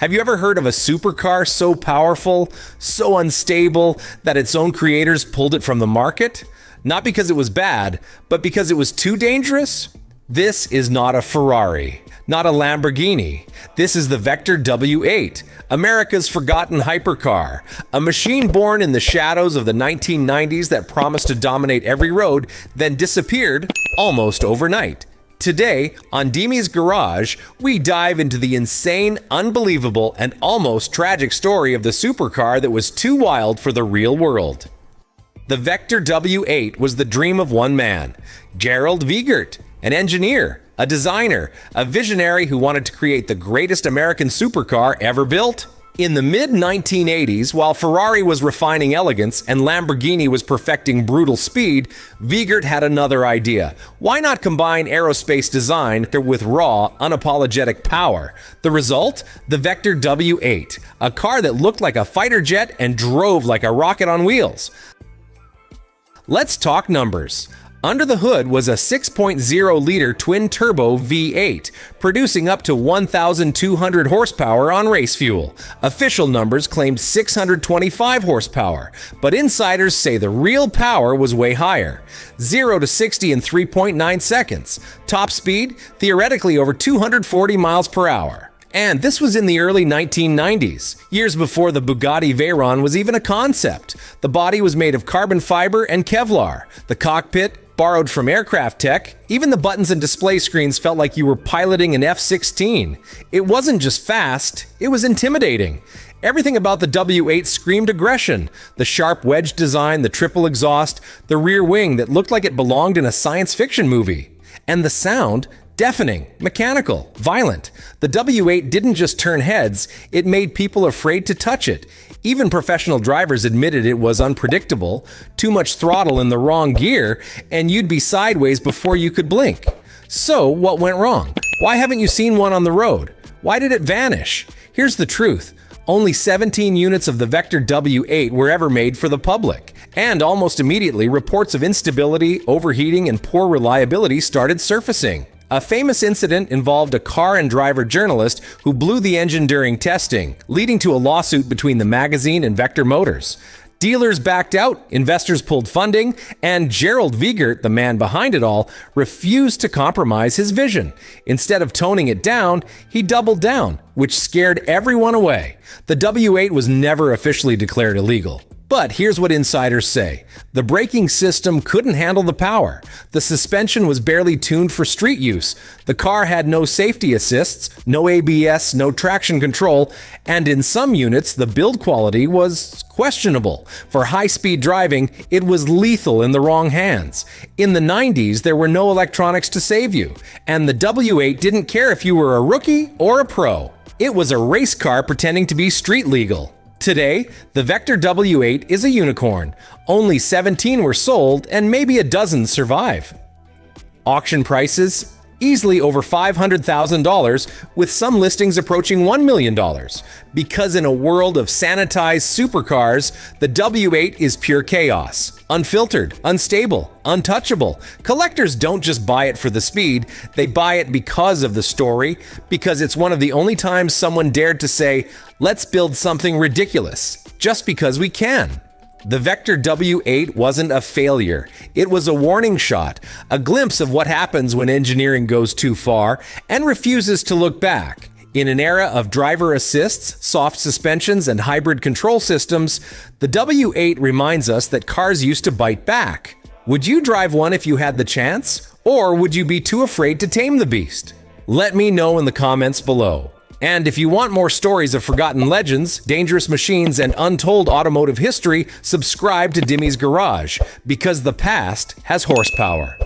Have you ever heard of a supercar so powerful, so unstable, that its own creators pulled it from the market? Not because it was bad, but because it was too dangerous? This is not a Ferrari, not a Lamborghini. This is the Vector W8, America's forgotten hypercar, a machine born in the shadows of the 1990s that promised to dominate every road, then disappeared almost overnight. Today, on Demi's Garage, we dive into the insane, unbelievable, and almost tragic story of the supercar that was too wild for the real world. The Vector W8 was the dream of one man, Gerald Wiegert, an engineer, a designer, a visionary who wanted to create the greatest American supercar ever built. In the mid-1980s, while Ferrari was refining elegance and Lamborghini was perfecting brutal speed, Wiegert had another idea. Why not combine aerospace design with raw, unapologetic power? The result? The Vector W8, a car that looked like a fighter jet and drove like a rocket on wheels. Let's talk numbers. Under the hood was a 6.0-liter twin-turbo V8, producing up to 1,200 horsepower on race fuel. Official numbers claimed 625 horsepower, but insiders say the real power was way higher. 0 to 60 in 3.9 seconds. Top speed, theoretically over 240 miles per hour. And this was in the early 1990s, years before the Bugatti Veyron was even a concept. The body was made of carbon fiber and Kevlar. The cockpit, borrowed from aircraft tech, even the buttons and display screens felt like you were piloting an F-16. It wasn't just fast, it was intimidating. Everything about the W8 screamed aggression. The sharp wedge design, the triple exhaust, the rear wing that looked like it belonged in a science fiction movie. And the sound, deafening, mechanical, violent. The W8 didn't just turn heads, it made people afraid to touch it. Even professional drivers admitted it was unpredictable, too much throttle in the wrong gear, and you'd be sideways before you could blink. So, what went wrong? Why haven't you seen one on the road? Why did it vanish? Here's the truth. Only 17 units of the Vector W8 were ever made for the public. And almost immediately, reports of instability, overheating, and poor reliability started surfacing. A famous incident involved a car and driver journalist who blew the engine during testing, leading to a lawsuit between the magazine and Vector Motors. Dealers backed out, investors pulled funding, and Gerald Wiegert, the man behind it all, refused to compromise his vision. Instead of toning it down, he doubled down, which scared everyone away. The W8 was never officially declared illegal. But here's what insiders say. The braking system couldn't handle the power. The suspension was barely tuned for street use. The car had no safety assists, no ABS, no traction control, and in some units, the build quality was questionable. For high-speed driving, it was lethal in the wrong hands. In the 90s, there were no electronics to save you, and the W8 didn't care if you were a rookie or a pro. It was a race car pretending to be street legal. Today, the Vector W8 is a unicorn. Only 17 were sold and maybe a dozen survive. Auction prices? Easily over $500,000, with some listings approaching $1 million. Because in a world of sanitized supercars, the W8 is pure chaos. Unfiltered, unstable, untouchable. Collectors don't just buy it for the speed, they buy it because of the story, because it's one of the only times someone dared to say, let's build something ridiculous, just because we can. The Vector W8 wasn't a failure. It was a warning shot, a glimpse of what happens when engineering goes too far and refuses to look back. In an era of driver assists, soft suspensions, and hybrid control systems, the W8 reminds us that cars used to bite back. Would you drive one if you had the chance? Or would you be too afraid to tame the beast? Let me know in the comments below. And if you want more stories of forgotten legends, dangerous machines, and untold automotive history, subscribe to Demi's Garage, because the past has horsepower.